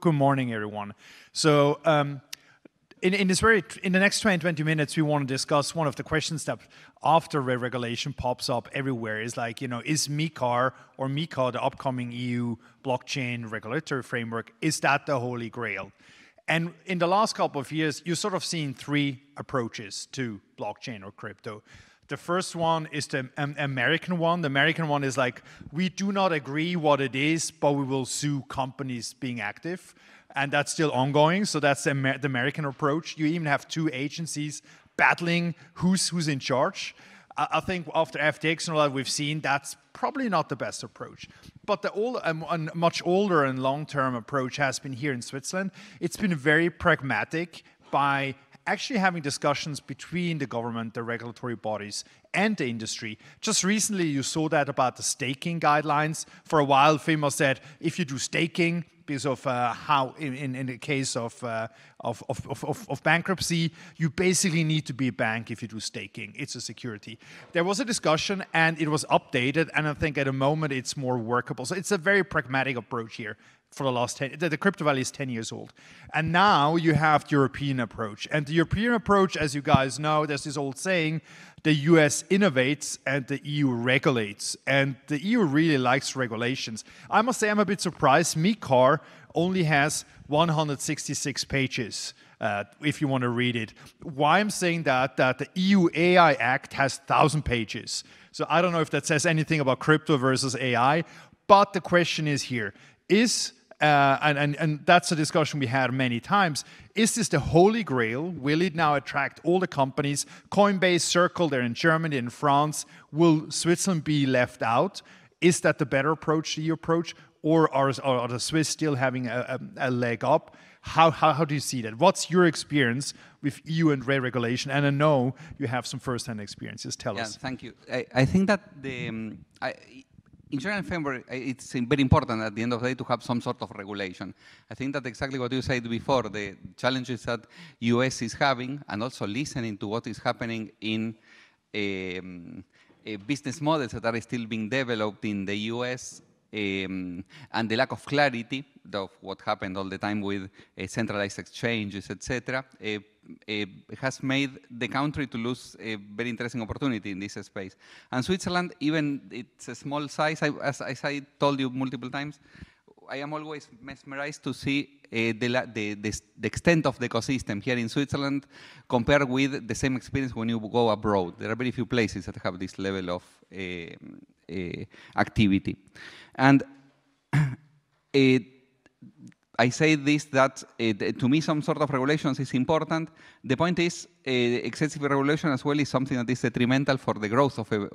Good morning, everyone. So in the next 20 minutes, we want to discuss one of the questions that after regulation pops up everywhere is like, is MiCAR or MiCAR, the upcoming EU blockchain regulatory framework, is that the holy grail? And in the last couple of years, you've sort of seen three approaches to blockchain or crypto. The first one is the American one. The American one is like, we do not agree what it is, but we will sue companies being active. And that's still ongoing. So that's the American approach. You even have two agencies battling who's in charge. I think after FTX and all that we've seen, that's probably not the best approach. But the much older and long-term approach has been here in Switzerland. It's been very pragmatic by actually having discussions between the government, the regulatory bodies, and the industry. Just recently, you saw that about the staking guidelines. For a while, FINMA said, if you do staking, because of how, in the case of bankruptcy, you basically need to be a bank if you do staking. It's a security. There was a discussion, and it was updated, and I think at the moment it's more workable. So it's a very pragmatic approach here. For the last 10, the crypto valley is 10 years old. And now you have the European approach. And the European approach, as you guys know, there's this old saying, the US innovates and the EU regulates. And the EU really likes regulations. I must say I'm a bit surprised. MiCAR only has 166 pages, if you want to read it. Why I'm saying that the EU AI Act has 1,000 pages. So I don't know if that says anything about crypto versus AI. But the question is here, and that's a discussion we had many times. Is this the holy grail? Will it now attract all the companies? Coinbase, Circle, they're in Germany, in France. Will Switzerland be left out? Is that the better approach, the EU approach? Or are the Swiss still having a leg up? How do you see that? What's your experience with EU and regulation? And I know you have some first-hand experiences. Tell us. Thank you. I think that in general framework, it's very important at the end of the day to have some sort of regulation. I think that exactly what you said before, the challenges that US is having, and also listening to what is happening in business models that are still being developed in the US, and the lack of clarity of what happened all the time with centralized exchanges, etc., has made the country to lose a very interesting opportunity in this space. And Switzerland, even it's a small size, as I told you multiple times, I am always mesmerized to see the extent of the ecosystem here in Switzerland compared with the same experience when you go abroad. There are very few places that have this level of activity. And I say this, that to me some sort of regulations is important. The point is excessive regulation as well is something that is detrimental for the growth of a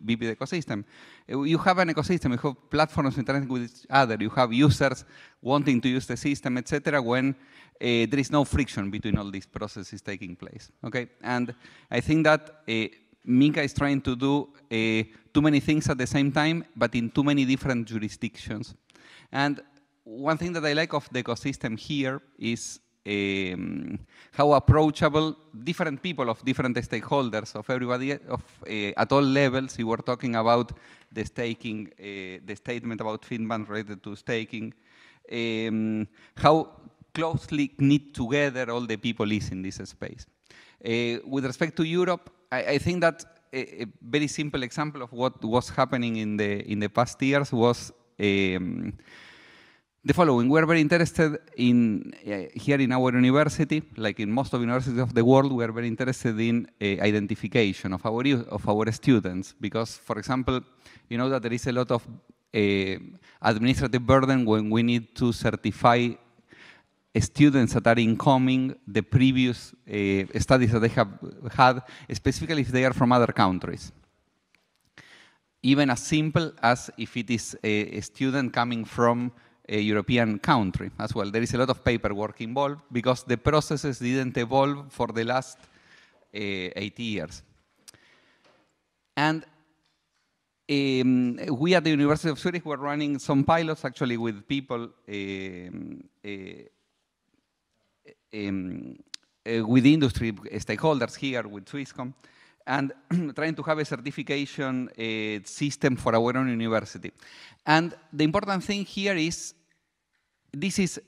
vivid ecosystem. You have an ecosystem, you have platforms interacting with each other, you have users wanting to use the system, etc., when there is no friction between all these processes taking place. Okay? And I think that MiCA is trying to do too many things at the same time, but in too many different jurisdictions. And one thing that I like of the ecosystem here is how approachable different people of different stakeholders, of everybody at all levels. You were talking about the staking, the statement about FinBank related to staking, how closely knit together all the people is in this space. With respect to Europe, I think that a very simple example of what was happening in the past years was the following. We are very interested in, here in our university, like in most of universities of the world, we are very interested in identification of our students. Because, for example, you know that there is a lot of administrative burden when we need to certify students that are incoming the previous studies that they have had, specifically if they are from other countries. Even as simple as if it is a student coming from a European country as well. There is a lot of paperwork involved because the processes didn't evolve for the last 80 years. And we at the University of Zurich were running some pilots actually with people with industry stakeholders here with Swisscom, and trying to have a certification system for our own university. And the important thing here is this is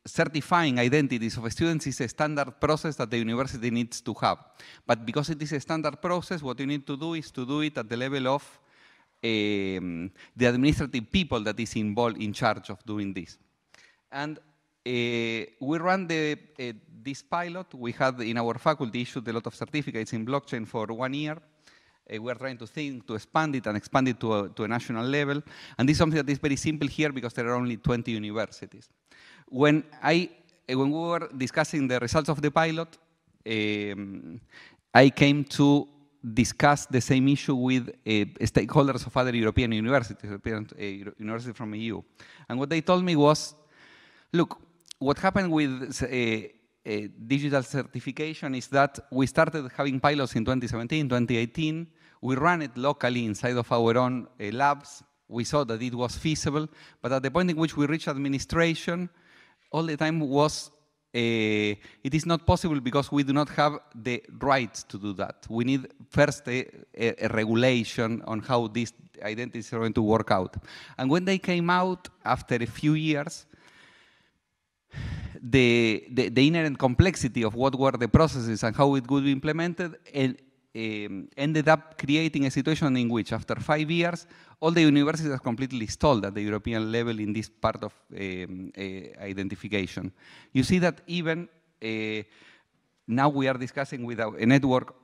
certifying identities of students is a standard process that the university needs to have. But because it is a standard process, what you need to do is to do it at the level of the administrative people that is involved in charge of doing this. And we ran this pilot. We had in our faculty issued a lot of certificates in blockchain for 1 year. We are trying to think to expand it and expand it to a national level. And this is something that is very simple here because there are only 20 universities. When we were discussing the results of the pilot, I came to discuss the same issue with stakeholders of other European universities, universities from EU. And what they told me was, look, what happened with digital certification is that we started having pilots in 2017, 2018. We ran it locally inside of our own labs. We saw that it was feasible, but at the point in which we reached administration, all the time was, it is not possible because we do not have the rights to do that. We need first a regulation on how these identities are going to work out. And when they came out after a few years, the inherent complexity of what were the processes and how it would be implemented ended up creating a situation in which after 5 years, all the universities are completely stalled at the European level in this part of identification. You see that even now we are discussing with a network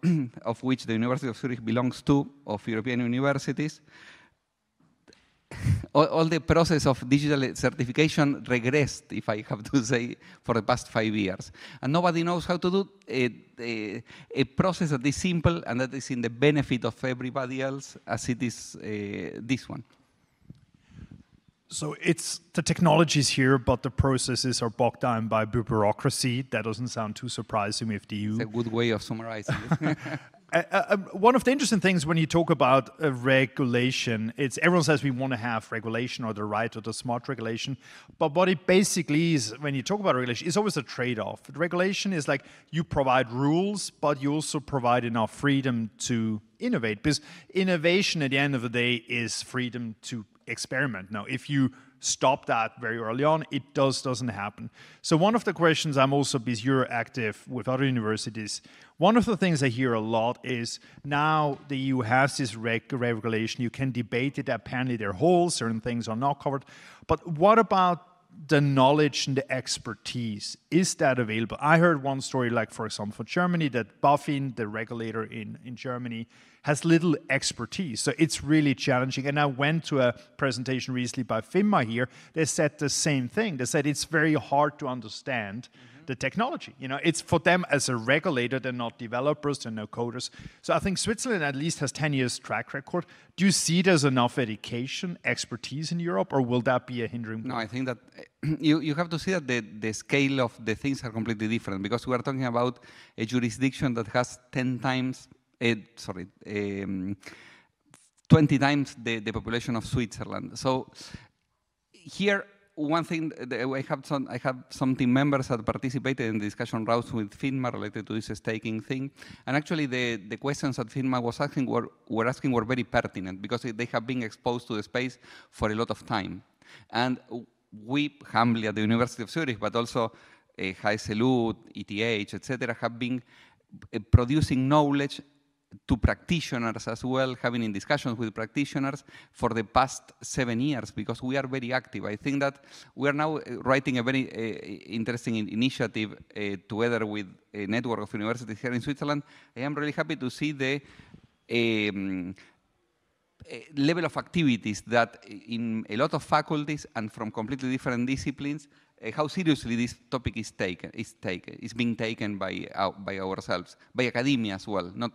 of which the University of Zurich belongs to, of European universities. All the process of digital certification regressed, if I have to say, for the past 5 years. And nobody knows how to do a process that is simple and that is in the benefit of everybody else as it is this one. So it's the technologies here, but the processes are bogged down by bureaucracy. That doesn't sound too surprising with the EU. It's a good way of summarizing it. One of the interesting things when you talk about regulation, it's everyone says we want to have regulation or the right or the smart regulation, but what it basically is when you talk about regulation, it's always a trade-off. Regulation is like you provide rules, but you also provide enough freedom to innovate, because innovation at the end of the day is freedom to experiment. Now, if you stop that very early on, it doesn't happen. So one of the questions I'm also, because you're active with other universities, one of the things I hear a lot is now the EU has this regulation, you can debate it, apparently there are holes, certain things are not covered, but what about the knowledge and the expertise? Is that available? I heard one story, like for example, for Germany, that BaFin, the regulator in Germany, has little expertise. So it's really challenging. And I went to a presentation recently by FINMA here. They said the same thing. They said it's very hard to understand the technology. You know, it's for them as a regulator, they're not developers, they're no coders. So I think Switzerland at least has 10 years track record. Do you see there's enough education, expertise in Europe, or will that be a hindering point? No, I think that you have to see that the scale of the things are completely different, because we are talking about a jurisdiction that has 10 times 20 times the population of Switzerland. So here, one thing, I have some team members that participated in the discussion rounds with FINMA related to this staking thing. And actually the questions that FINMA was asking were very pertinent, because they have been exposed to the space for a lot of time. And we, humbly at the University of Zurich, but also HSLU, ETH, etc., have been producing knowledge to practitioners as well, having in discussions with practitioners for the past 7 years, because we are very active. I think that we are now writing a very interesting initiative together with a network of universities here in Switzerland. I am really happy to see the level of activities that in a lot of faculties and from completely different disciplines, how seriously this topic is being taken by ourselves, by academia as well, not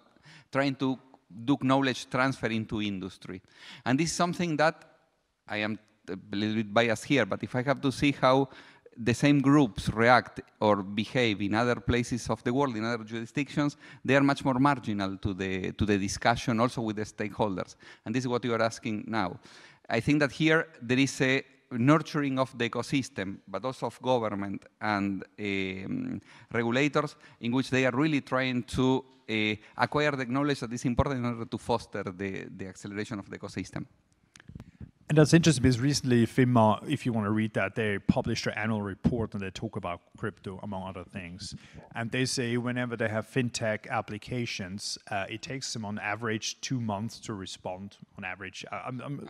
trying to do knowledge transfer into industry. And this is something that I am a little bit biased here, but if I have to see how the same groups react or behave in other places of the world, in other jurisdictions, they are much more marginal to the discussion also with the stakeholders. And this is what you are asking now. I think that here there is a nurturing of the ecosystem, but also of government and regulators, in which they are really trying to acquire the knowledge that is important in order to foster the acceleration of the ecosystem. And that's interesting because recently FINMA, if you want to read that, they published their annual report and they talk about crypto, among other things. And they say whenever they have fintech applications, it takes them on average 2 months to respond, on average.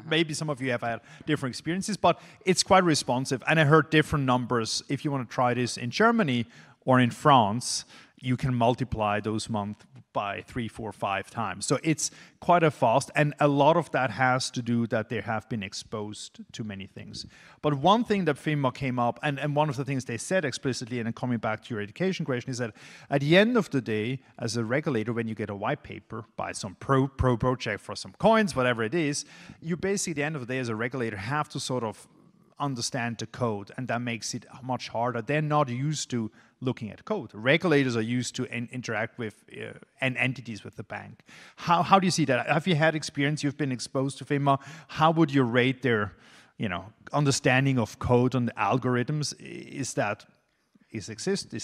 Maybe some of you have had different experiences, but it's quite responsive. And I heard different numbers. If you want to try this in Germany or in France, you can multiply those months by 3, 4, 5 times. So it's quite a fast, and a lot of that has to do that they have been exposed to many things. But one thing that FINMA came up, and one of the things they said explicitly, and then coming back to your education question, is that at the end of the day, as a regulator, when you get a white paper by some pro project for some coins, whatever it is, you basically, at the end of the day, as a regulator, have to sort of understand the code, and that makes it much harder. They're not used to looking at code. Regulators are used to interact with entities with the bank. How do you see that? Have you had experience? You've been exposed to FINMA. How would you rate their, understanding of code and algorithms? Is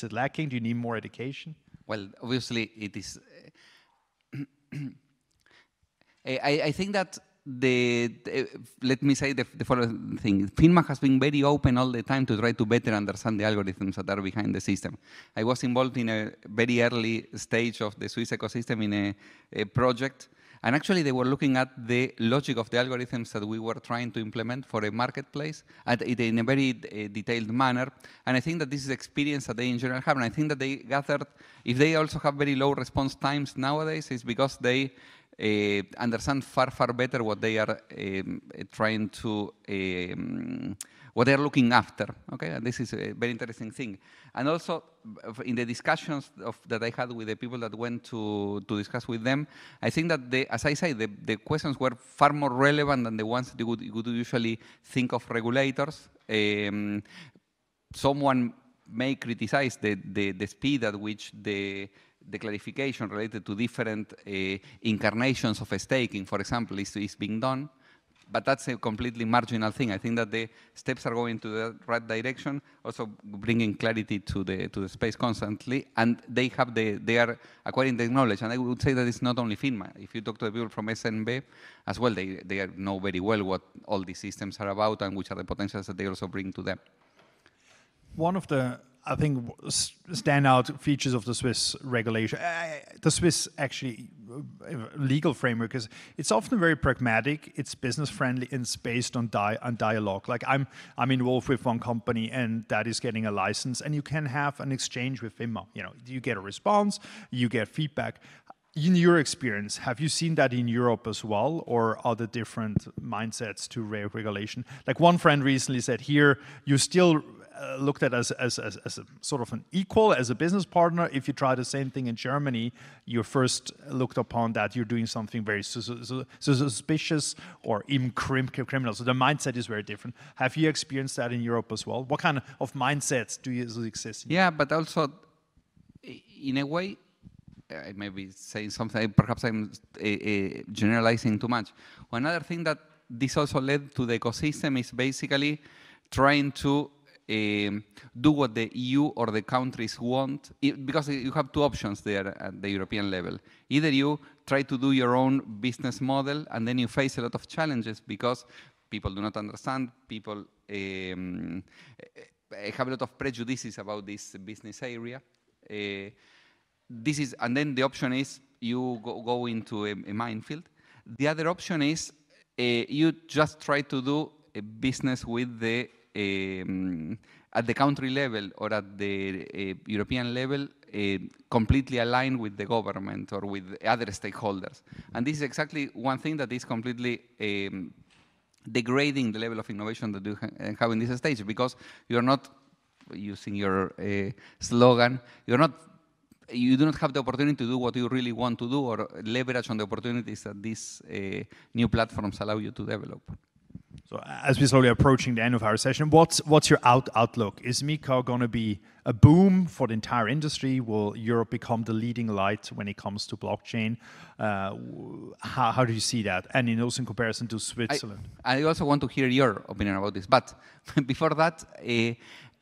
it lacking? Do you need more education? Well, obviously it is. I think that let me say the following thing. FINMA has been very open all the time to try to better understand the algorithms that are behind the system. I was involved in a very early stage of the Swiss ecosystem in a project, and actually they were looking at the logic of the algorithms that we were trying to implement for a marketplace in a very detailed manner. And I think that this is experience that they in general have, and I think that they gathered, if they also have very low response times nowadays, it's because they understand far, far better what they are trying to, what they are looking after. Okay, and this is a very interesting thing. And also, in the discussions that I had with the people that went to discuss with them, I think that, as I say, the questions were far more relevant than the ones that you would usually think of regulators. Someone may criticize the speed at which the clarification related to different incarnations of staking, for example, is being done. But that's a completely marginal thing. I think that the steps are going to the right direction, also bringing clarity to the space constantly, and they are acquiring the knowledge. And I would say that it's not only FINMA. If you talk to the people from SNB as well, they know very well what all these systems are about and which are the potentials that they also bring to them. One of the, I think, standout features of the Swiss regulation, the Swiss actually legal framework, is it's often very pragmatic, it's business friendly, and it's based on dialogue. Like I'm involved with one company and that is getting a license, and you can have an exchange with FINMA. You get a response, you get feedback. In your experience, have you seen that in Europe as well, or are there different mindsets to regulation? Like one friend recently said, here you still looked at as a sort of an equal, as a business partner. If you try the same thing in Germany, you're first looked upon that you're doing something very suspicious or even criminal. So the mindset is very different. Have you experienced that in Europe as well? What kind of mindsets do you exist in? Yeah, but also, in a way, I may be saying something, perhaps I'm generalizing too much. Another thing that this also led to the ecosystem is basically trying to do what the EU or the countries want, because you have two options there at the European level. Either you try to do your own business model, and then you face a lot of challenges because people do not understand, people have a lot of prejudices about this business area. And then the option is you go into a minefield. The other option is you just try to do a business with the at the country level or at the European level, completely aligned with the government or with other stakeholders. And this is exactly one thing that is completely degrading the level of innovation that you have in this stage, because you're not, using your slogan, you do not have the opportunity to do what you really want to do or leverage on the opportunities that these new platforms allow you to develop. So as we're slowly approaching the end of our session, what's your outlook? Is MiCAR going to be a boom for the entire industry? Will Europe become the leading light when it comes to blockchain? How do you see that? And also in comparison to Switzerland? I also want to hear your opinion about this. But before that,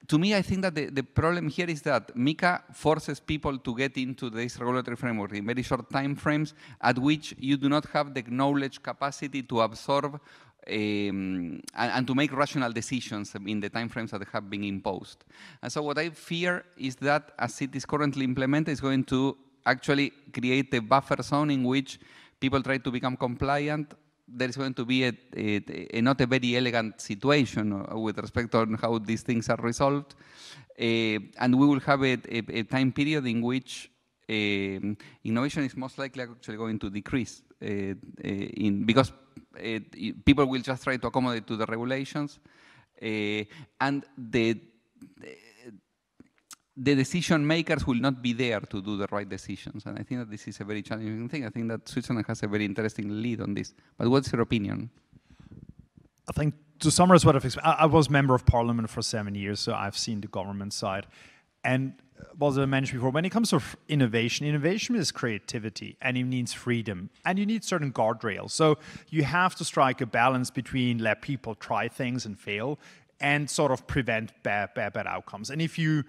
to me, I think that the problem here is that MiCA forces people to get into this regulatory framework in very short time frames at which you do not have the knowledge capacity to absorb and to make rational decisions in the time frames that have been imposed. And so what I fear is that as it is currently implemented, it's going to actually create a buffer zone in which people try to become compliant. There is going to be not a very elegant situation with respect to how these things are resolved. And we will have a time period in which innovation is most likely actually going to decrease because people will just try to accommodate to the regulations, and the decision makers will not be there to do the right decisions. And I think that this is a very challenging thing. I think that Switzerland has a very interesting lead on this. But what's your opinion? I think to summarize what I've explained, I was member of parliament for 7 years, so I've seen the government side. And as I mentioned before, when it comes to innovation, innovation is creativity, and it needs freedom, and you need certain guardrails. So you have to strike a balance between let people try things and fail, and sort of prevent bad outcomes. And if you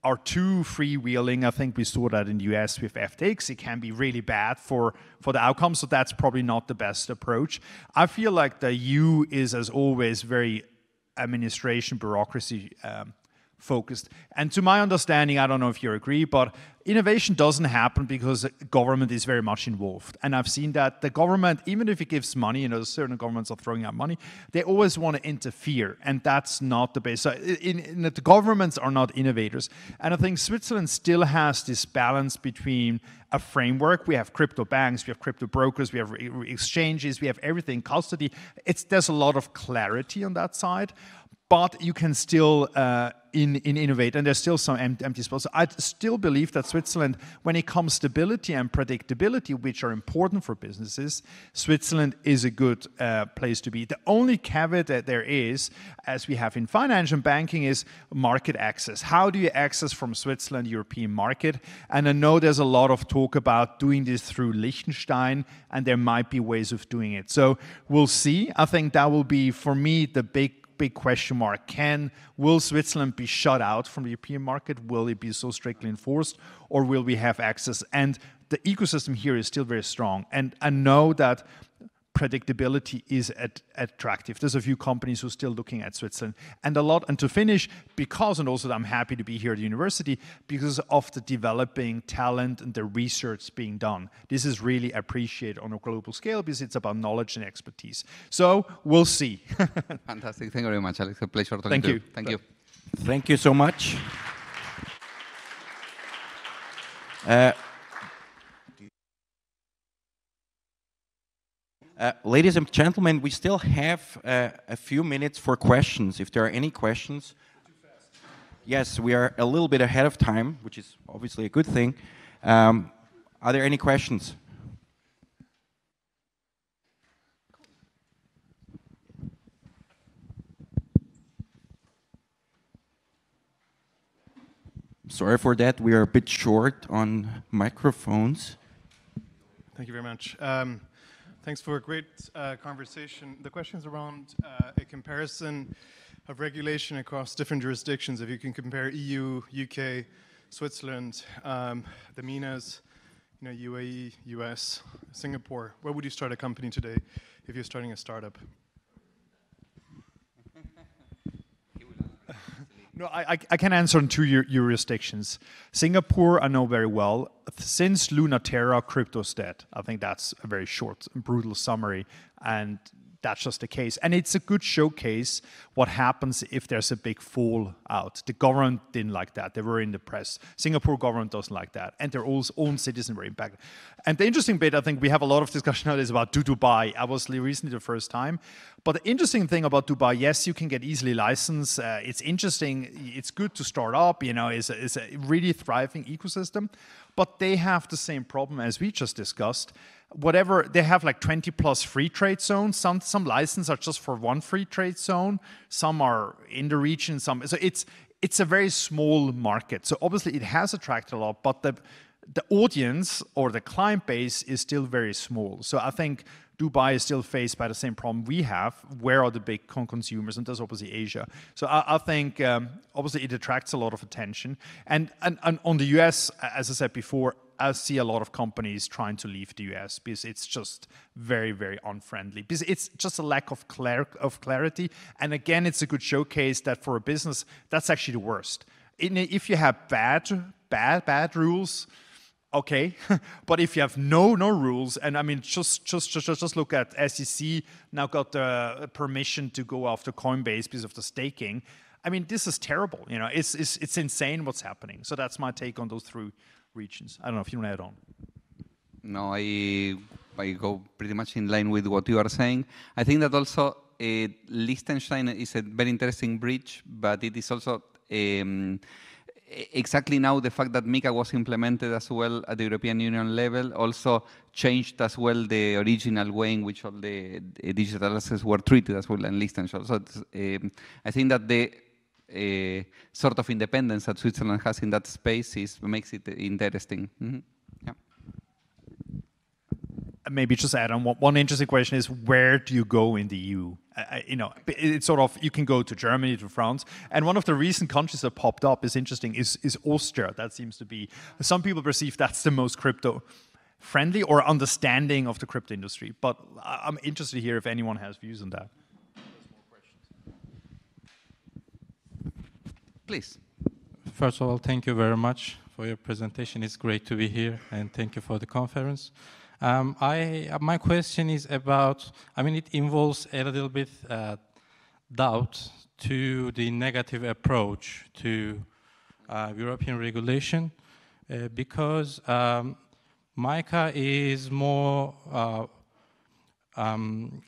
are too freewheeling, I think we saw that in the US with FTX, it can be really bad for the outcome, so that's probably not the best approach. I feel like the EU is, as always, very administration, bureaucracy focused. And to my understanding, I don't know if you agree, but innovation doesn't happen because the government is very much involved. And I've seen that the government, even if it gives money, you know, certain governments are throwing out money, they always want to interfere. And that's not the base. So the governments are not innovators. And I think Switzerland still has this balance between a framework. We have crypto banks, we have crypto brokers, we have exchanges, we have everything, custody. There's a lot of clarity on that side. But you can still innovate, and there's still some empty spots. So I still believe that Switzerland, when it comes to stability and predictability, which are important for businesses, Switzerland is a good place to be. The only caveat that there is, as we have in finance and banking, is market access. How do you access from Switzerland, European market? And I know there's a lot of talk about doing this through Liechtenstein, and there might be ways of doing it. So we'll see. I think that will be, for me, the big question mark. Will Switzerland be shut out from the European market? Will it be so strictly enforced, or will we have access? And the ecosystem here is still very strong. And I know that predictability is attractive. There's a few companies who are still looking at Switzerland. And to finish, and also I'm happy to be here at the university, because of the developing talent and the research being done. This is really appreciated on a global scale because it's about knowledge and expertise. So we'll see. Fantastic. Thank you very much, Alex. A pleasure talking to you. Thank you. Thank you so much. Ladies and gentlemen, we still have a few minutes for questions. If there are any questions. Yes, we are a little bit ahead of time, which is obviously a good thing. Are there any questions? Sorry for that. We are a bit short on microphones. Thank you very much. Thanks for a great conversation. The question's around a comparison of regulation across different jurisdictions. If you can compare EU, UK, Switzerland, the MENAs, UAE, US, Singapore, where would you start a company today if you're starting a startup? No, I can answer in two jurisdictions. Singapore, I know very well. Since Lunaterra, crypto's dead. I think that's a very short and brutal summary, and that's just the case. And it's a good showcase what happens if there's a big fallout. The government didn't like that. They were in the press. Singapore government doesn't like that. And their own citizens were impacted. And the interesting bit, I think we have a lot of discussion nowadays about Dubai. I was recently the first time. But the interesting thing about Dubai, yes, you can get easily licensed. It's interesting. It's good to start up. It's a really thriving ecosystem. But they have the same problem as we just discussed. They have like 20 plus free trade zones. Some licenses are just for one free trade zone. Some are in the region. So it's a very small market. So obviously it has attracted a lot, but the audience or the client base is still very small. So I think Dubai is still faced by the same problem we have. Where are the big consumers? And that's obviously Asia. So I think obviously it attracts a lot of attention. And on the US, as I said before, I see a lot of companies trying to leave the US because it's just very, very unfriendly. Because it's just a lack of clarity. And again, it's a good showcase that for a business, that's actually the worst. If you have bad rules, okay, but if you have no rules, and I mean, just look at SEC now got the permission to go after Coinbase because of the staking. I mean, this is terrible. You know, it's insane what's happening. So that's my take on those three regions. I don't know if you want to add on. No, I go pretty much in line with what you are saying. I think that also Liechtenstein is a very interesting bridge, but it is also exactly now the fact that MiCAR was implemented as well at the European Union level also changed as well the original way in which all the digital assets were treated as well in Liechtenstein. So I think that the sort of independence that Switzerland has in that space makes it interesting. Mm-hmm. Yeah. Maybe just add on one interesting question is where do you go in the EU? You know, it's sort of you can go to Germany, to France, and one of the recent countries that popped up is interesting is Austria. That seems to be some people perceive that's the most crypto friendly or understanding of the crypto industry. But I'm interested to hear if anyone has views on that. Please. First of all, thank you very much for your presentation. It's great to be here, and thank you for the conference. My question is about, I mean, it involves a little bit doubt to the negative approach to European regulation because MiCAR is more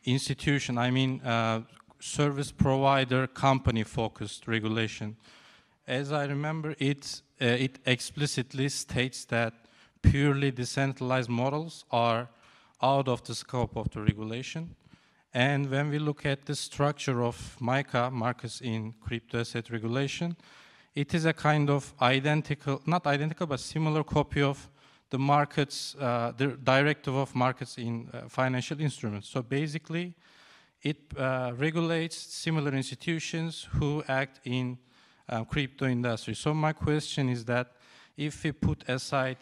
institution, I mean, service provider company focused regulation. As I remember, it explicitly states that purely decentralized models are out of the scope of the regulation. And when we look at the structure of MiCAR, markets in crypto asset regulation, it is a kind of identical, not identical, but similar copy of the markets, the directive of markets in financial instruments. So basically, it regulates similar institutions who act in crypto industry. So my question is that if we put aside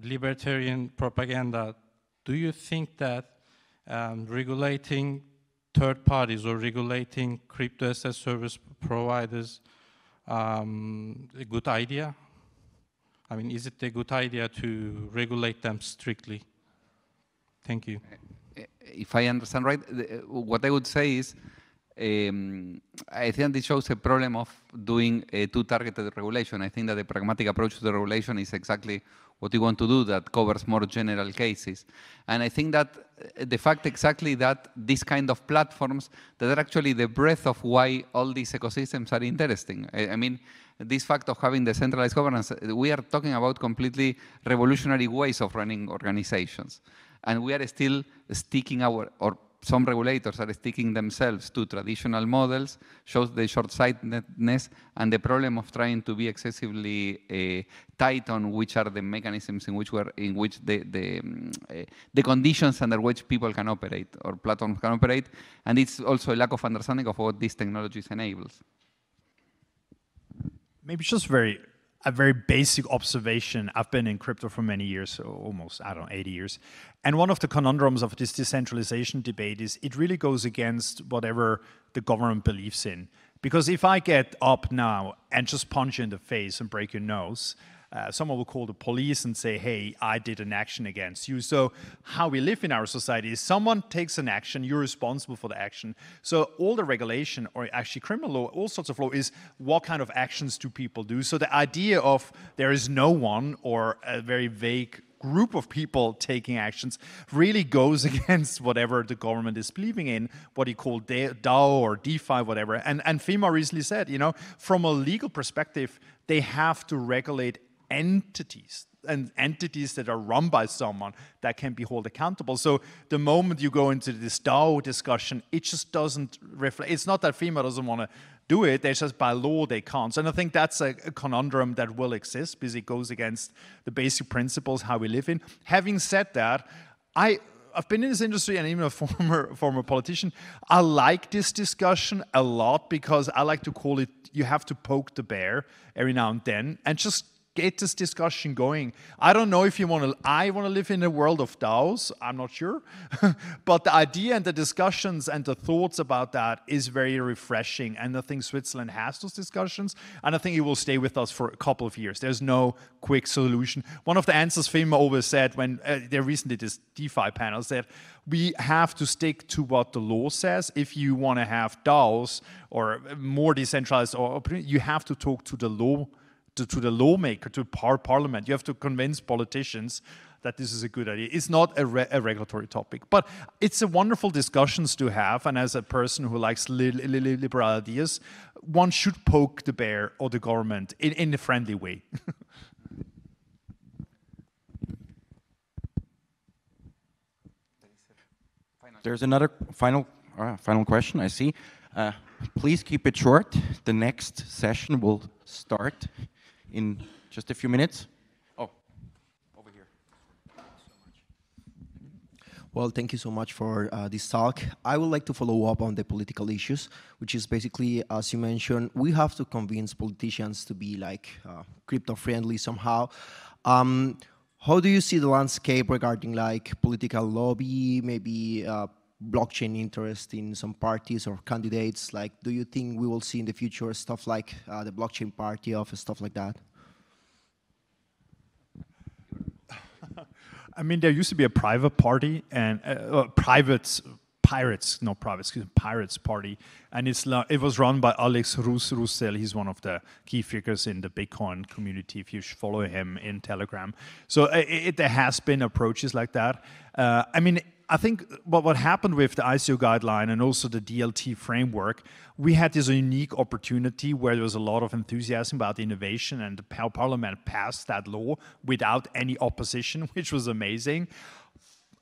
libertarian propaganda, do you think that regulating third parties or regulating crypto asset service providers a good idea? I mean, is it a good idea to regulate them strictly? Thank you. If I understand right, what I would say is I think this shows a problem of doing a too targeted regulation. I think that the pragmatic approach to the regulation is exactly what you want to do, that covers more general cases. And I think that the fact exactly that these kind of platforms that are actually the breadth of why all these ecosystems are interesting. I mean, this fact of having decentralized governance, we are talking about completely revolutionary ways of running organizations. And we are still sticking or some regulators are sticking themselves to traditional models, shows the short-sightedness and the problem of trying to be excessively tight on which are the mechanisms in which the conditions under which people can operate or platforms can operate, and it's also a lack of understanding of what these technologies enables. Maybe just a very basic observation. I've been in crypto for many years, so almost, I don't know, 80 years. And one of the conundrums of this decentralization debate is it really goes against whatever the government believes in. Because if I get up now and just punch you in the face and break your nose, someone will call the police and say, hey, I did an action against you. So how we live in our society is someone takes an action, you're responsible for the action. So all the regulation, or actually criminal law, all sorts of law, is what kind of actions do people do? So the idea of there is no one or a very vague group of people taking actions really goes against whatever the government is believing in, what you call DAO or DeFi, whatever. And FEMA recently said, you know, from a legal perspective, they have to regulate entities and entities that are run by someone that can be held accountable. So the moment you go into this DAO discussion, it just doesn't reflect. It's not that FEMA doesn't want to do it. They just by law they can't. And I think that's a conundrum that will exist because it goes against the basic principles how we live in. Having said that, I've been in this industry and even a former politician. I like this discussion a lot because I like to call it, you have to poke the bear every now and then and just get this discussion going. I don't know if I want to live in a world of DAOs, I'm not sure. But the idea and the discussions and the thoughts about that is very refreshing. And I think Switzerland has those discussions. And I think it will stay with us for a couple of years. There's no quick solution. One of the answers FINMA always said when they recently did this DeFi panel said, we have to stick to what the law says. If you want to have DAOs or more decentralized, or you have to talk to the law, to the lawmaker, to parliament. You have to convince politicians that this is a good idea. It's not a regulatory topic, but it's a wonderful discussions to have. And as a person who likes liberal ideas, one should poke the bear or the government in a friendly way. There's another final question, I see. Please keep it short. The next session will start in just a few minutes. Oh, over here. Well, thank you so much for this talk. I would like to follow up on the political issues, which is basically, as you mentioned, we have to convince politicians to be like crypto-friendly somehow. How do you see the landscape regarding like political lobby, maybe blockchain interest in some parties or candidates? Like, do you think we will see in the future stuff like the blockchain party of stuff like that? I mean, there used to be a private party and pirates party, and it was run by Alex Roussel. He's one of the key figures in the Bitcoin community, if you follow him in Telegram. So there has been approaches like that. I mean, I think what happened with the ICO guideline and also the DLT framework, we had this unique opportunity where there was a lot of enthusiasm about innovation, and the parliament passed that law without any opposition, which was amazing.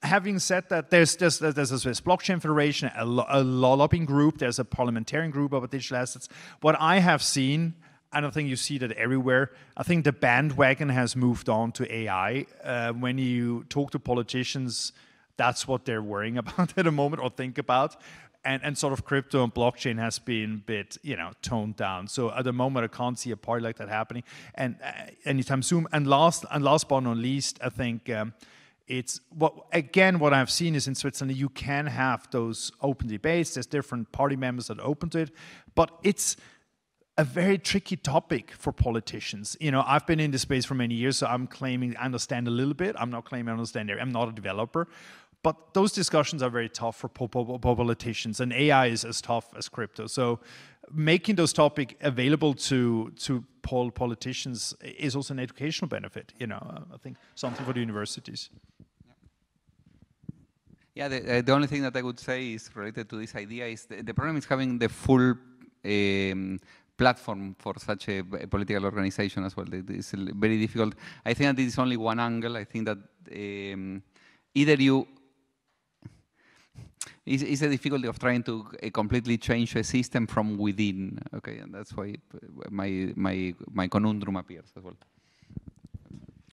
Having said that, there's a Swiss Blockchain Federation, a lobbying group, there's a parliamentarian group about digital assets. What I have seen, I don't think you see that everywhere, I think the bandwagon has moved on to AI. When you talk to politicians, that's what they're worrying about at the moment or think about. And sort of crypto and blockchain has been a bit, toned down. So at the moment, I can't see a party like that happening and anytime soon. And last but not least, I think it's what I've seen is in Switzerland, you can have those open debates. There's different party members that are open to it, but it's a very tricky topic for politicians. I've been in this space for many years, so I'm claiming I understand a little bit. I'm not claiming I understand it. I'm not a developer. But those discussions are very tough for politicians, and AI is as tough as crypto. So making those topics available to politicians is also an educational benefit. I think something for the universities. Yeah, the only thing that I would say is related to this idea is the problem is having the full platform for such a political organization as well. It's very difficult. I think that this is only one angle. I think that either you... It's the difficulty of trying to completely change a system from within. Okay, and that's why my conundrum appears as well.